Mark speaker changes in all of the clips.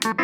Speaker 1: Bing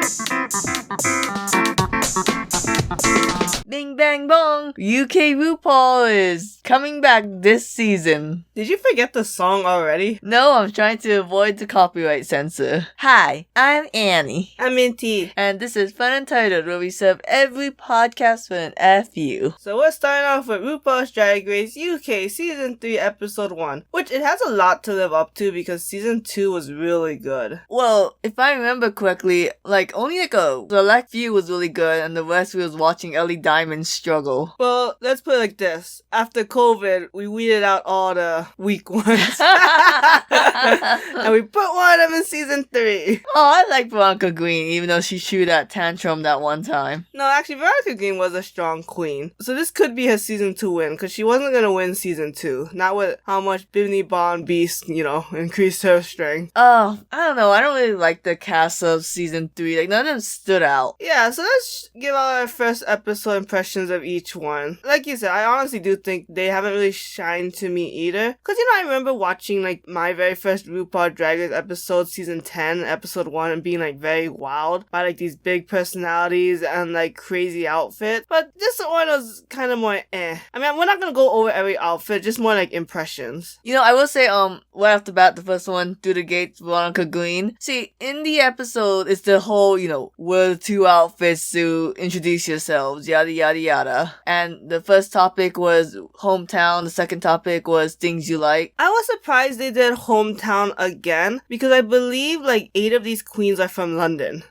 Speaker 1: bang bong! UK RuPaul is coming back this season.
Speaker 2: Did you forget the song already?
Speaker 1: No, I'm trying to avoid the copyright censor. Hi, I'm Annie.
Speaker 2: I'm Minty.
Speaker 1: And this is FunUntitled, where we serve every podcast with an FU.
Speaker 2: So we're starting off with RuPaul's Drag Race UK Season 3 Episode 1, which it has a lot to live up to because Season 2 was really good.
Speaker 1: Well, if I remember correctly, only a select few was really good and the rest was watching Ellie Diamond struggle.
Speaker 2: Well, let's put it like this. After COVID, we weeded out all the weak ones. And we put one of them in Season 3.
Speaker 1: Oh, I like Veronica Green, even though she threw that tantrum that one time.
Speaker 2: No, actually, Veronica Green was a strong queen. So this could be her Season 2 win, because she wasn't going to win Season 2. Not with how much Bimini Bond Beast, increased her strength.
Speaker 1: Oh, I don't know. I don't really like the cast of Season 3. None of them stood out.
Speaker 2: Yeah, so let's give out our first episode impressions of each one. Like you said, I honestly do think they haven't really shined to me either. Because, I remember watching, my very first RuPaul Drag Race episode, Season 10, Episode 1, and being, very wowed by, these big personalities and, crazy outfits. But this one was kind of more eh. I mean, we're not gonna go over every outfit, just more, impressions.
Speaker 1: I will say, right off the bat, the first one, Through the Gates, Veronica Green. See, in the episode, it's the whole, wear the two outfits to introduce yourselves, yada, yada, yada. And the first topic was hometown, the second topic was things you like.
Speaker 2: I was surprised they did hometown again, because I believe, 8 of these queens are from London.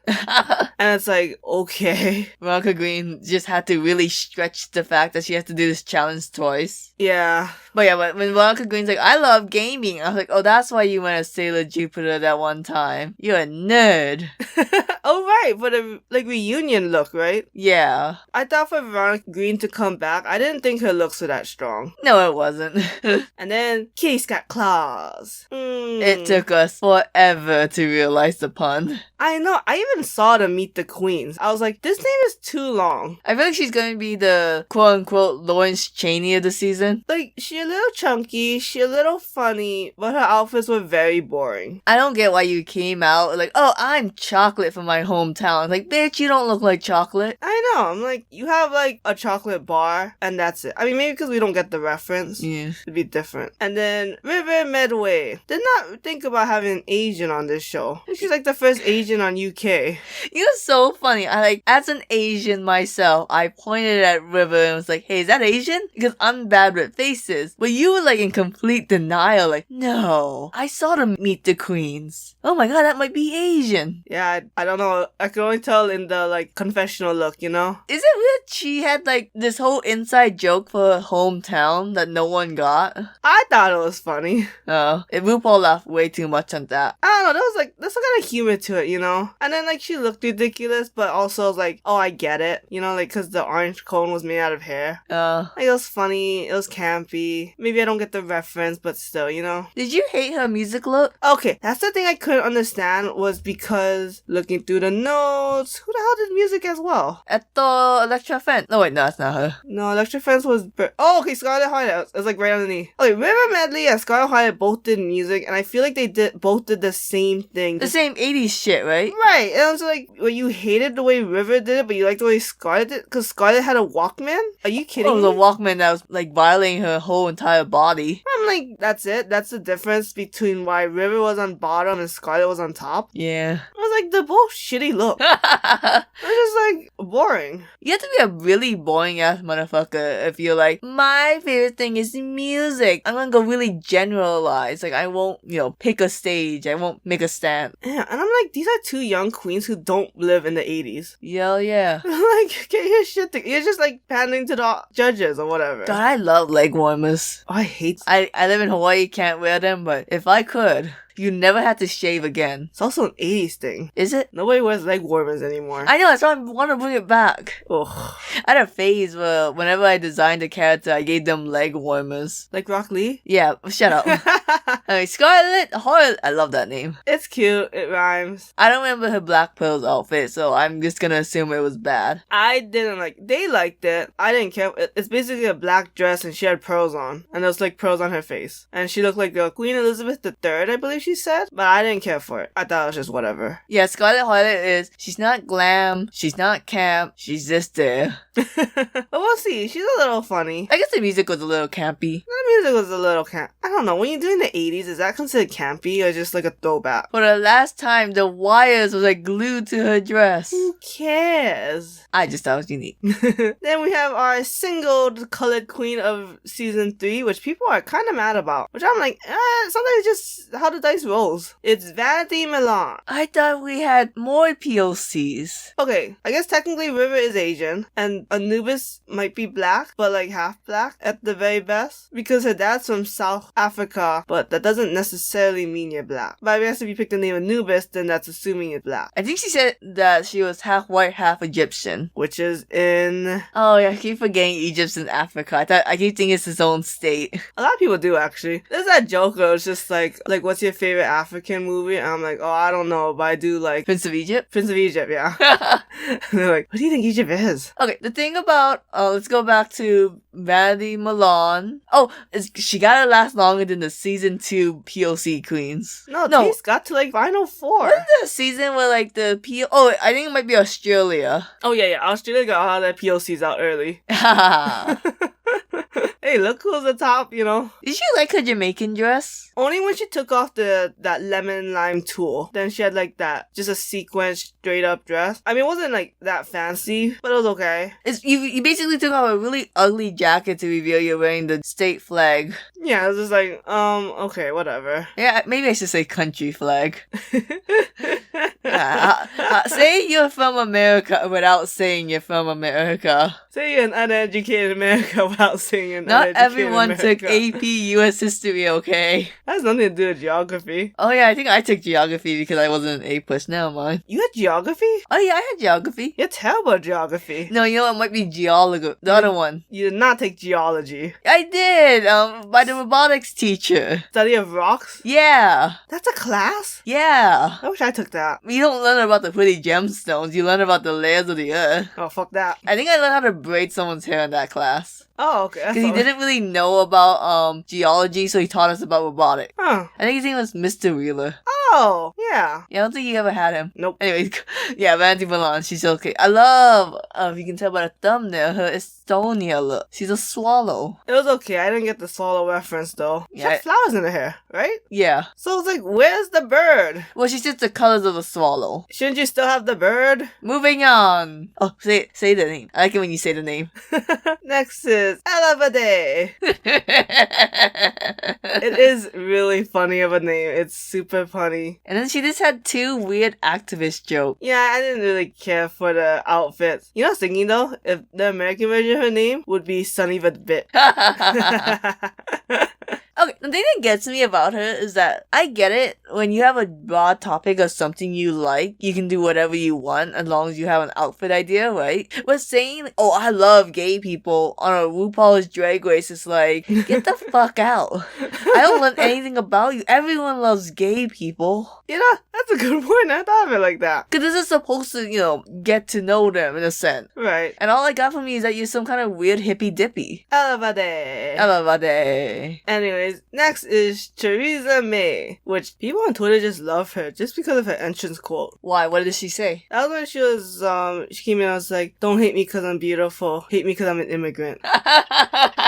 Speaker 2: And it's okay.
Speaker 1: Veronica Green just had to really stretch the fact that she has to do this challenge twice.
Speaker 2: Yeah.
Speaker 1: But when Veronica Green's I love gaming, I was oh, that's why you went to Sailor Jupiter that one time. You're a nerd.
Speaker 2: Oh, right, for the, reunion look, right?
Speaker 1: Yeah.
Speaker 2: I thought for Veronica Green to come back, I didn't think her looks were that strong.
Speaker 1: No, it wasn't.
Speaker 2: And then, Kitty's got claws.
Speaker 1: It took us forever to realize the pun.
Speaker 2: I know, I even saw them Meet the Queens. I was this name is too long.
Speaker 1: I feel like she's going to be the quote-unquote Lawrence Chaney of the season.
Speaker 2: She a little chunky, she a little funny, but her outfits were very boring.
Speaker 1: I don't get why you came out oh, I'm chocolate from my hometown. Bitch, you don't look like chocolate.
Speaker 2: I know, I'm you have a chocolate bar, and that's it. I mean, maybe because we don't get the reference.
Speaker 1: Yeah.
Speaker 2: It'd be different. And then, River Medway. Did not think about having an Asian on this show. She's the first Asian on UK.
Speaker 1: It's so funny. I as an Asian myself, I pointed at River and was hey, is that Asian? Because I'm bad with faces. But you were in complete denial. No, I saw them Meet the Queens. Oh my god, that might be Asian.
Speaker 2: Yeah, I don't know. I can only tell in the confessional look,
Speaker 1: Is it weird she had this whole inside joke for her hometown that no one got?
Speaker 2: I thought it was funny.
Speaker 1: Oh, RuPaul laughed way too much on that.
Speaker 2: I don't know, there's some kind of humor to it, And then she looked ridiculous, but also was oh, I get it. Because the orange cone was made out of hair. It was funny, it was campy. Maybe I don't get the reference, but still,
Speaker 1: Did you hate her music look?
Speaker 2: Okay, that's the thing I couldn't understand was because looking through the notes, who the hell did music as well?
Speaker 1: Eto Electra Fence. No, wait, no, that's not her.
Speaker 2: No, Electra Fence was... Oh, okay, Scarlett Hyatt. It was right underneath. Okay, River Medley and Scarlett Hyatt both did music, and I feel like they both did the same thing.
Speaker 1: The same 80s shit, right?
Speaker 2: Right, and I was well, you hated the way River did it, but you liked the way Scarlett did it? Because Scarlett had a Walkman? Are you kidding me?
Speaker 1: It was a Walkman that was, violating her whole entire body.
Speaker 2: I'm that's it? That's the difference between why River was on bottom and Scarlett was on top?
Speaker 1: Yeah.
Speaker 2: I was they're both shitty look. It's just, boring.
Speaker 1: You have to be a really boring-ass motherfucker if you're my favorite thing is music. I'm gonna go really generalize. I won't, pick a stage. I won't make a stand.
Speaker 2: Yeah, and I'm these are two young queens who don't live in the 80s.
Speaker 1: Yeah.
Speaker 2: Get your shit together. You're just, pandering to the judges or whatever.
Speaker 1: God, I love leg warmers.
Speaker 2: Oh, I hate...
Speaker 1: I live in Hawaii, can't wear them, but if I could... You never have to shave again.
Speaker 2: It's also an 80s thing.
Speaker 1: Is it?
Speaker 2: Nobody wears leg warmers anymore.
Speaker 1: I know, that's why I want to bring it back.
Speaker 2: Ugh.
Speaker 1: I had a phase where whenever I designed a character, I gave them leg warmers.
Speaker 2: Like Rock Lee?
Speaker 1: Yeah, shut up. Scarlett Hyatt, I love that name.
Speaker 2: It's cute, it rhymes.
Speaker 1: I don't remember her Black Pearl's outfit, so I'm just gonna assume it was bad.
Speaker 2: I didn't they liked it. I didn't care. It's basically a black dress and she had pearls on. And there was pearls on her face. And she looked like Queen Elizabeth III, I believe she said, but I didn't care for it. I thought it was just whatever.
Speaker 1: Yeah, Scarlet Violet is, she's not glam, she's not camp, she's just there.
Speaker 2: But we'll see. She's a little funny.
Speaker 1: I guess the music was a little campy.
Speaker 2: The music was a little camp. I don't know. When you're doing the 80s, is that considered campy or just like a throwback?
Speaker 1: For the last time, the wires was like glued to her dress.
Speaker 2: Who cares?
Speaker 1: I just thought it was unique.
Speaker 2: Then we have our singled colored queen of season 3, which people are kind of mad about. Which I'm like, sometimes just how the dice rolls. It's Vanity Milan.
Speaker 1: I thought we had more POCs.
Speaker 2: Okay, I guess technically River is Asian, and Anubis might be black, but like half black at the very best, because her dad's from South Africa, but that doesn't necessarily mean you're black. But I guess if you pick the name Anubis, then that's assuming you're black.
Speaker 1: I think she said that she was half white, half Egyptian.
Speaker 2: Which is in...
Speaker 1: Oh yeah, I keep forgetting Egypt's in Africa. I keep thinking it's its own state.
Speaker 2: A lot of people do, actually. There's that joke where it's just like, what's your favorite African movie? And I'm like, oh, I don't know, but I do like...
Speaker 1: Prince of Egypt?
Speaker 2: Prince of Egypt, yeah. And they're like, what do you think Egypt is?
Speaker 1: Okay, the thing about... let's go back to Vanity Milan. Oh, she gotta last longer than the season 2 POC queens.
Speaker 2: No, she's got to like Final 4.
Speaker 1: Wasn't there a season where like the Oh, I think it might be Australia.
Speaker 2: Oh yeah. Australia got all their POCs out early. Hey, look who's the top, you know.
Speaker 1: Did you like her Jamaican dress?
Speaker 2: Only when she took off that lemon lime tulle. Then she had like that, just a sequin straight up dress. I mean, it wasn't like that fancy, but it was okay.
Speaker 1: You basically took off a really ugly jacket to reveal you're wearing the state flag.
Speaker 2: Yeah, it was just like, okay, whatever.
Speaker 1: Yeah, maybe I should say country flag. Say you're from America without saying you're from America.
Speaker 2: Say you're an uneducated America without saying you're
Speaker 1: Not
Speaker 2: uneducated
Speaker 1: everyone
Speaker 2: America.
Speaker 1: took AP US history, okay?
Speaker 2: That has nothing to do with geography.
Speaker 1: Oh yeah, I think I took geography because I wasn't an A+. Never mind.
Speaker 2: You had geography?
Speaker 1: Oh yeah, I had geography.
Speaker 2: You're terrible at geography.
Speaker 1: No, you know what? It might be geology. The other one.
Speaker 2: You did not take geology.
Speaker 1: I did. By the robotics teacher.
Speaker 2: Study of rocks?
Speaker 1: Yeah.
Speaker 2: That's a class?
Speaker 1: Yeah.
Speaker 2: I wish I took that.
Speaker 1: You don't learn about the pretty gemstones. You learn about the layers of the earth.
Speaker 2: Oh, fuck that.
Speaker 1: I think I learned how to braid someone's hair in that class.
Speaker 2: Oh, okay.
Speaker 1: Because he didn't really know about geology, so he taught us about robotics.
Speaker 2: Huh.
Speaker 1: I think his name was Mr. Wheeler.
Speaker 2: Oh, yeah.
Speaker 1: Yeah, I don't think you ever had him.
Speaker 2: Nope.
Speaker 1: Anyways, yeah, Vanity Milan, she's okay. I love, if you can tell by the thumbnail, her Estonia look. She's a swallow.
Speaker 2: It was okay. I didn't get the swallow reference, though. She had flowers in her hair, right?
Speaker 1: Yeah.
Speaker 2: So it's like, where's the bird?
Speaker 1: Well, she's just the colors of a swallow.
Speaker 2: Shouldn't you still have the bird?
Speaker 1: Moving on. Oh, say the name. I like it when you say the name.
Speaker 2: Next is Aloha Day. It is really funny of a name. It's super funny.
Speaker 1: And then she just had 2 weird activist jokes.
Speaker 2: Yeah, I didn't really care for the outfits. You know, I was thinking though, if the American version of her name would be Sunny the Bit.
Speaker 1: Okay, the thing that gets me about her is that I get it. When you have a broad topic of something you like, you can do whatever you want as long as you have an outfit idea, right? But saying, oh, I love gay people on a RuPaul's Drag Race is like, get the fuck out. I don't want anything about you. Everyone loves gay people.
Speaker 2: You know, that's a good point. I thought of it like that.
Speaker 1: Because this is supposed to, get to know them in a sense.
Speaker 2: Right.
Speaker 1: And all I got from you is that you're some kind of weird hippie dippy.
Speaker 2: Aloha Day.
Speaker 1: Aloha Day.
Speaker 2: Anyways, next is Theresa May, which people on Twitter just love her just because of her entrance quote.
Speaker 1: Why? What did she say?
Speaker 2: That was when she was, she came in and was like, don't hate me because I'm beautiful, hate me because I'm an immigrant.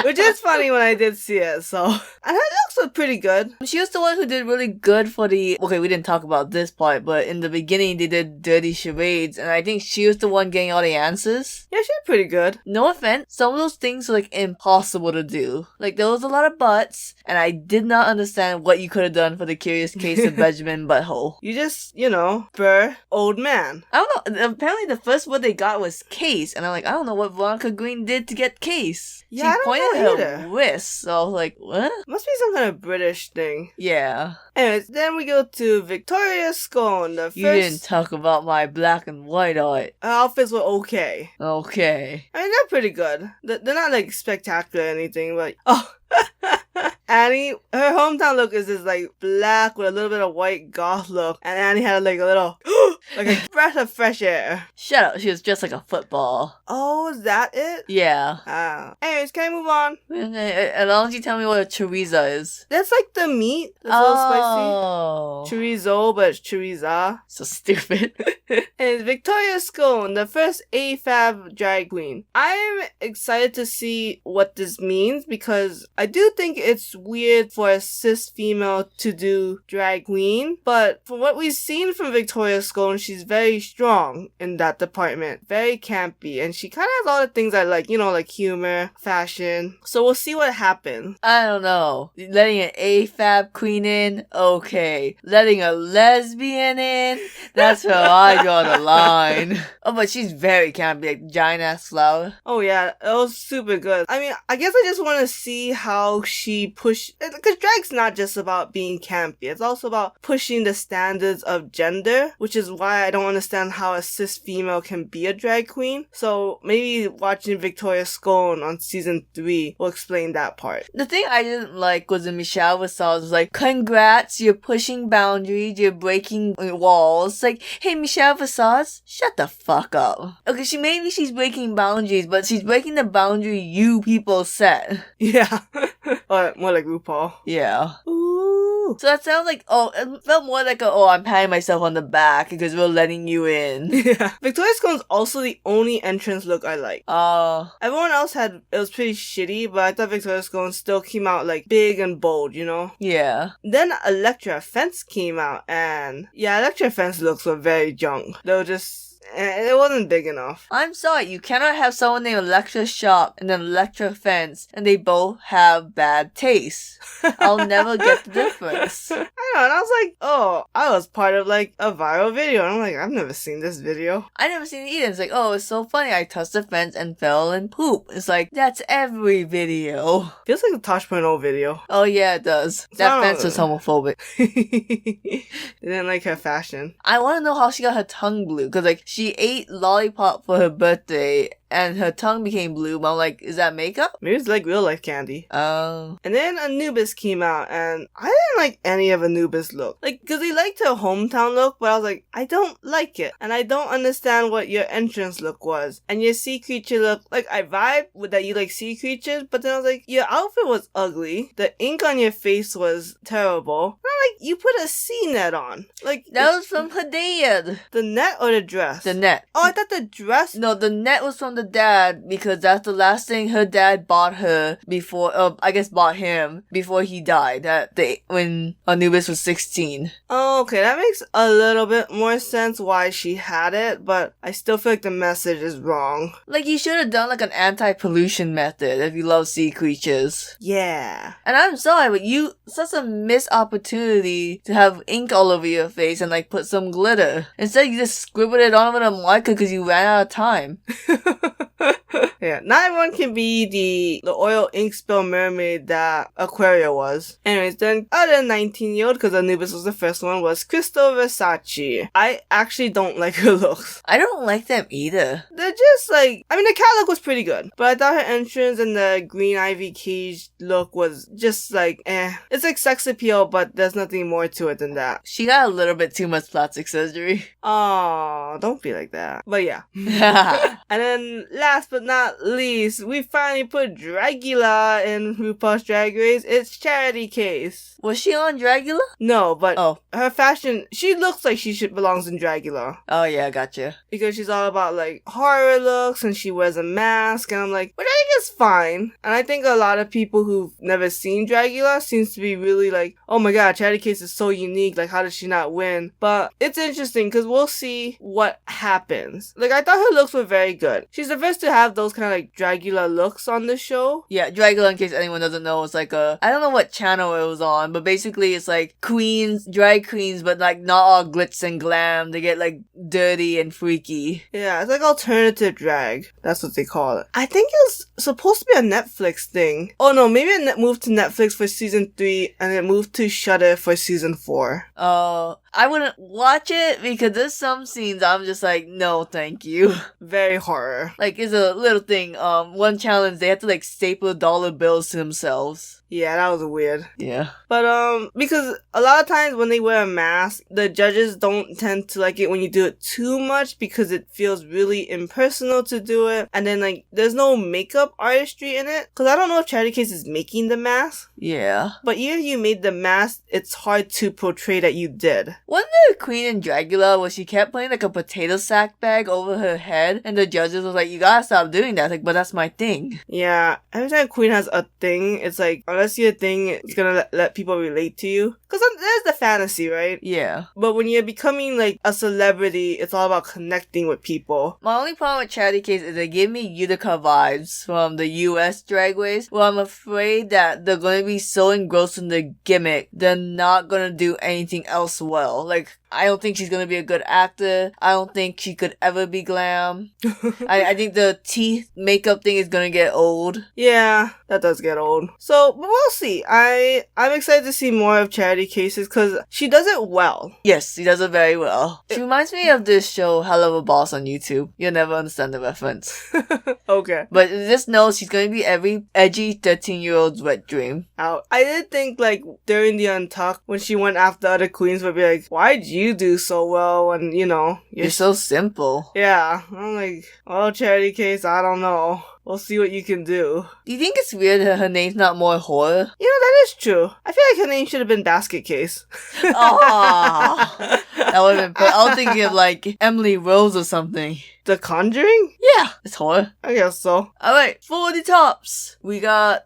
Speaker 2: Which is funny when I did see it, so. And her looks were pretty good.
Speaker 1: She was the one who did really good for okay, we didn't talk about this part, but in the beginning they did dirty charades, and I think she was the one getting all the answers.
Speaker 2: Yeah, she did pretty good.
Speaker 1: No offense, some of those things were like impossible to do. Like there was a lot of butts, and I did not understand what you could have done for the Curious Case of Benjamin Butthole.
Speaker 2: You just, burr, old man.
Speaker 1: I don't know, apparently the first word they got was case, and I'm like, I don't know what Veronica Green did to get case.
Speaker 2: Yeah,
Speaker 1: she pointed
Speaker 2: know
Speaker 1: her wrist, so I was like, what?
Speaker 2: Must be some kind of British thing.
Speaker 1: Yeah.
Speaker 2: Anyways, then we go to Victoria Scone. The first...
Speaker 1: You didn't talk about my black and white art.
Speaker 2: Her outfits were okay.
Speaker 1: Okay.
Speaker 2: I mean, they're pretty good. They're not, like, spectacular or anything, but... Oh! Annie, her hometown look is just, like, black with a little bit of white goth look. And Annie had, like, a little... like a breath of fresh air.
Speaker 1: Shut up, she was just like a football.
Speaker 2: Oh, is that it?
Speaker 1: Yeah.
Speaker 2: Anyways, can I move on?
Speaker 1: As long as you tell me what a chorizo is.
Speaker 2: That's like the meat. That's a little spicy. Chorizo, but it's choriza.
Speaker 1: So stupid.
Speaker 2: And it's Victoria Scone, the first AFAB drag queen. I'm excited to see what this means because I do think it's weird for a cis female to do drag queen, but from what we've seen from Victoria Scone, she's very strong in that department. Very campy, and she kind of has all the things I like, like humor, fashion. So we'll see what happens.
Speaker 1: I don't know. Letting an AFAB queen in? Okay. Letting a lesbian in? That's where I draw the line. Oh, but she's very campy, like giant ass flower.
Speaker 2: Oh yeah, it was super good. I mean, I guess I just want to see how she because drag's not just about being campy, it's also about pushing the standards of gender, which is why I don't understand how a cis female can be a drag queen. So maybe watching Victoria Scone on season 3 will explain that part.
Speaker 1: The thing I didn't like was when Michelle was like, congrats, you're pushing boundaries, you're breaking walls. Like, hey, Michelle Visage, shut the fuck up. Okay, maybe she's breaking boundaries, but she's breaking the boundary you people set.
Speaker 2: Yeah. Or more like RuPaul.
Speaker 1: Yeah.
Speaker 2: Ooh.
Speaker 1: So that sounds like, it felt more like I'm patting myself on the back because we're letting you in.
Speaker 2: Yeah. Victoria Scone's also the only entrance look I like. Everyone else it was pretty shitty, but I thought Victoria Scone still came out like big and bold,
Speaker 1: Yeah.
Speaker 2: Then Elektra Fence came out, and yeah, Elektra Fence looks were very junk. They were just... it wasn't big enough.
Speaker 1: I'm sorry, you cannot have someone named Electra Shock and then Electra Fence, and they both have bad taste. I'll never get the difference.
Speaker 2: I know, and I was like, I was part of like a viral video, and I'm like, I've never seen this video.
Speaker 1: I never seen it either. It's like, it's so funny, I touched the fence and fell and poop. It's like, that's every video.
Speaker 2: Feels like a Tosh.0 video.
Speaker 1: Oh yeah, it does. That fence was homophobic.
Speaker 2: They didn't like her fashion.
Speaker 1: I want to know how she got her tongue blue, because like, she ate lollipop for her birthday and her tongue became blue, but I'm like, is that makeup?
Speaker 2: Maybe it's like real life candy.
Speaker 1: Oh.
Speaker 2: And then Anubis came out, and I didn't like any of Anubis' look. Like, because they liked her hometown look, but I was like, I don't like it. And I don't understand what your entrance look was. And your sea creature look, like, I vibe with that you like sea creatures, but then I was like, your outfit was ugly. The ink on your face was terrible. And I'm like, you put a sea net on. Like,
Speaker 1: that was from her dad.
Speaker 2: The net or the dress?
Speaker 1: The net.
Speaker 2: Oh, I thought the dress?
Speaker 1: No, the net was from the dad, because that's the last thing her dad bought her before, bought him before he died, when Anubis was 16.
Speaker 2: Oh, okay, that makes a little bit more sense why she had it, but I still feel like the message is wrong.
Speaker 1: Like, you should have done like an anti-pollution method if you love sea creatures.
Speaker 2: Yeah.
Speaker 1: And I'm sorry, but such a missed opportunity to have ink all over your face and like put some glitter. Instead, you just scribbled it on with a marker because you ran out of time.
Speaker 2: Yeah, not everyone can be the oil ink spill mermaid that Aquaria was. Anyways, then other 19-year-old, because Anubis was the first one, was Crystal Versace. I actually don't like her looks.
Speaker 1: I don't like them either.
Speaker 2: They're just like, I mean, the cat look was pretty good, but I thought her entrance and the green ivy cage look was just like, It's like sex appeal, but there's nothing more to it than that.
Speaker 1: She got a little bit too much plastic surgery.
Speaker 2: Oh, don't be like that. But yeah. And then last but not least, we finally put Dragula in RuPaul's Drag Race. It's Charity Case.
Speaker 1: Was she on Dragula?
Speaker 2: No, but her fashion, she looks like she belongs in Dragula.
Speaker 1: Oh yeah, gotcha.
Speaker 2: Because she's all about like horror looks and she wears a mask, and I'm like, which I think is fine. And I think a lot of people who've never seen Dragula seems to be really like, oh my god, Charity Case is so unique, like how did she not win? But it's interesting because we'll see what happens. Like, I thought her looks were very good. She's the first to have those kind of like Dragula looks on the show.
Speaker 1: Yeah, Dragula, in case anyone doesn't know, it's like I don't know what channel it was on, but basically it's like drag queens, but like not all glitz and glam. They get like dirty and freaky.
Speaker 2: Yeah, it's like alternative drag. That's what they call it. I think it was supposed to be a Netflix thing. Oh no, maybe it moved to Netflix for season 3 and it moved to Shudder for season 4.
Speaker 1: Oh, I wouldn't watch it because there's some scenes I'm just like, no, thank you.
Speaker 2: Very horror.
Speaker 1: Like, it's a little thing. One challenge, they had to like staple dollar bills to themselves.
Speaker 2: Yeah, that was weird.
Speaker 1: Yeah.
Speaker 2: But, because a lot of times when they wear a mask, the judges don't tend to like it when you do it too much because it feels really impersonal to do it. And then, like, there's no makeup artistry in it. Because I don't know if Charity Case is making the mask.
Speaker 1: Yeah.
Speaker 2: But even if you made the mask, it's hard to portray that you did.
Speaker 1: Wasn't there a queen in Dragula where she kept putting like a potato sack bag over her head and the judges was like, you gotta stop doing that. Like, but that's my thing.
Speaker 2: Yeah, every time Queen has a thing, it's like, unless your thing is gonna let people relate to you. Because there's the fantasy, right?
Speaker 1: Yeah.
Speaker 2: But when you're becoming like a celebrity, it's all about connecting with people.
Speaker 1: My only problem with Charity Case is they give me Utica vibes from the US Drag Race, where I'm afraid that they're going to be so engrossed in the gimmick, they're not going to do anything else well. Like, I don't think she's gonna be a good actor. I don't think she could ever be glam. I think the teeth makeup thing is gonna get old.
Speaker 2: Yeah, that does get old. So, but we'll see. I'm excited to see more of Charity Cases because she does it well.
Speaker 1: Yes, she does it very well. She reminds me of this show, Hell of a Boss on YouTube. You'll never understand the reference.
Speaker 2: Okay.
Speaker 1: But just know she's gonna be every edgy 13-year-old's wet dream.
Speaker 2: Out. I did think, like, during the Untucked, when she went after other queens, would be like, why'd you do so well when, you know,
Speaker 1: You're so simple.
Speaker 2: Yeah. I'm like, well, Charity Case, I don't know. We'll see what you can do.
Speaker 1: Do you think it's weird that her name's not more horror?
Speaker 2: You know, that is true. I feel like her name should have been Basket Case.
Speaker 1: Aww. That would have been I was thinking of like Emily Rose or something.
Speaker 2: The Conjuring?
Speaker 1: Yeah, it's horror.
Speaker 2: I guess so.
Speaker 1: Alright, for the tops, we got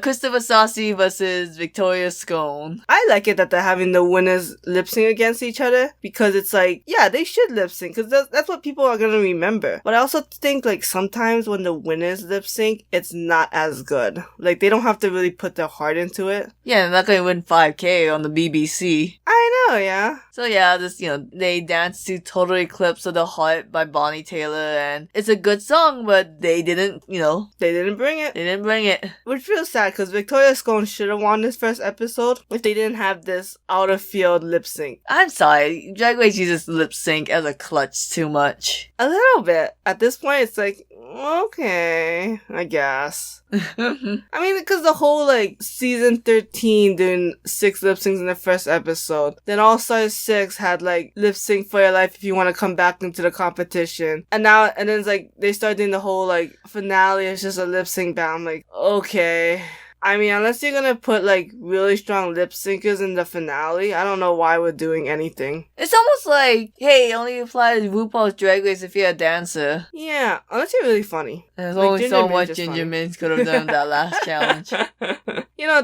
Speaker 1: Christopher Saucy versus Victoria Scone.
Speaker 2: I like it that they're having the winners lip sync against each other because it's like, yeah, they should lip sync because that's what people are gonna remember. But I also think like sometimes when the winners lip sync, it's not as good. Like they don't have to really put their heart into it.
Speaker 1: Yeah, they're not gonna win 5K on the BBC.
Speaker 2: I know, yeah.
Speaker 1: So yeah, this, they dance to Total Eclipse of the Heart by Bonnie Taylor, and it's a good song, but they didn't,
Speaker 2: They didn't bring it.
Speaker 1: They didn't bring it.
Speaker 2: Which feels sad, because Victoria Scone should have won this first episode if they didn't have this out-of-field lip sync.
Speaker 1: I'm sorry, Drag Race uses lip sync as a clutch too much.
Speaker 2: A little bit. At this point, it's like, okay, I guess. I mean, because the whole, season 13 doing 6 lip syncs in the first episode. Then All Stars 6 had, lip sync for your life if you want to come back into the competition. And then it's they start doing the whole, finale. It's just a lip sync battle. I'm like, okay. I mean, unless you're gonna put, really strong lip syncers in the finale, I don't know why we're doing anything.
Speaker 1: It's almost like, hey, only apply to RuPaul's Drag Race if you're a dancer.
Speaker 2: Yeah, unless you're really funny.
Speaker 1: There's only so much Ginger Minj could have done that last challenge.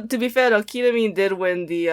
Speaker 2: To be fair though, Ketamine did win the,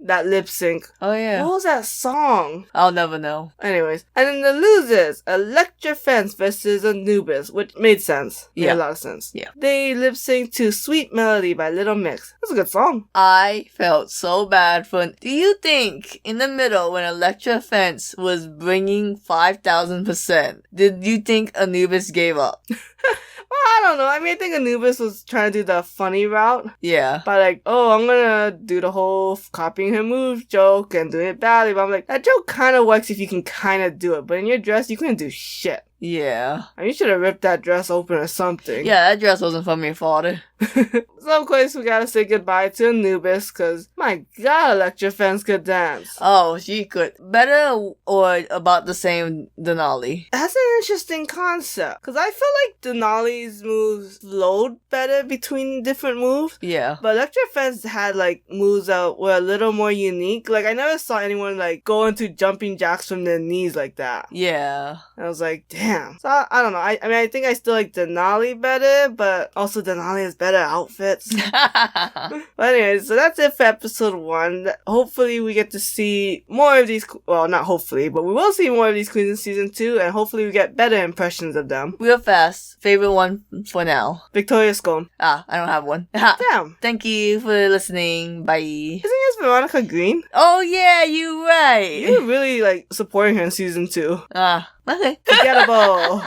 Speaker 2: that lip sync.
Speaker 1: Oh yeah.
Speaker 2: What was that song?
Speaker 1: I'll never know.
Speaker 2: Anyways, and then the losers, Electra Fence versus Anubis, which made sense. Made a lot of sense.
Speaker 1: Yeah.
Speaker 2: They lip sync to Sweet Melody by Little Mix. That's a good song.
Speaker 1: I felt so bad for... Do you think, in the middle, when Electra Fence was bringing 5,000%, did you think Anubis gave up?
Speaker 2: Well, I don't know. I mean, I think Anubis was trying to do the funny route.
Speaker 1: Yeah.
Speaker 2: By I'm gonna do the whole copying her moves joke and doing it badly. But I'm like, that joke kind of works if you can kind of do it. But in your dress, you couldn't do shit.
Speaker 1: Yeah.
Speaker 2: I mean, you should have ripped that dress open or something.
Speaker 1: Yeah, that dress wasn't from your father.
Speaker 2: So, of course, we gotta say goodbye to Anubis, because, my god, Electra Fence could dance.
Speaker 1: Oh, she could. Better or about the same Denali?
Speaker 2: That's an interesting concept, because I feel like Denali's moves flowed better between different moves.
Speaker 1: Yeah.
Speaker 2: But Electra Fence had, moves that were a little more unique. I never saw anyone, go into jumping jacks from their knees like that.
Speaker 1: Yeah.
Speaker 2: And I was like, damn. So, I don't know. I mean, I think I still like Denali better, but also Denali has better outfits. But anyways, so that's it for episode 1. Hopefully we get to see more of these, well, not hopefully, but we will see more of these queens in season 2, and hopefully we get better impressions of them.
Speaker 1: Real fast. Favorite one for now?
Speaker 2: Victoria Scone.
Speaker 1: I don't have one.
Speaker 2: Damn.
Speaker 1: Thank you for listening. Bye.
Speaker 2: Isn't yours Veronica Green?
Speaker 1: Oh yeah, you right.
Speaker 2: You're really, supporting her in season 2.
Speaker 1: Okay.
Speaker 2: Forgettable.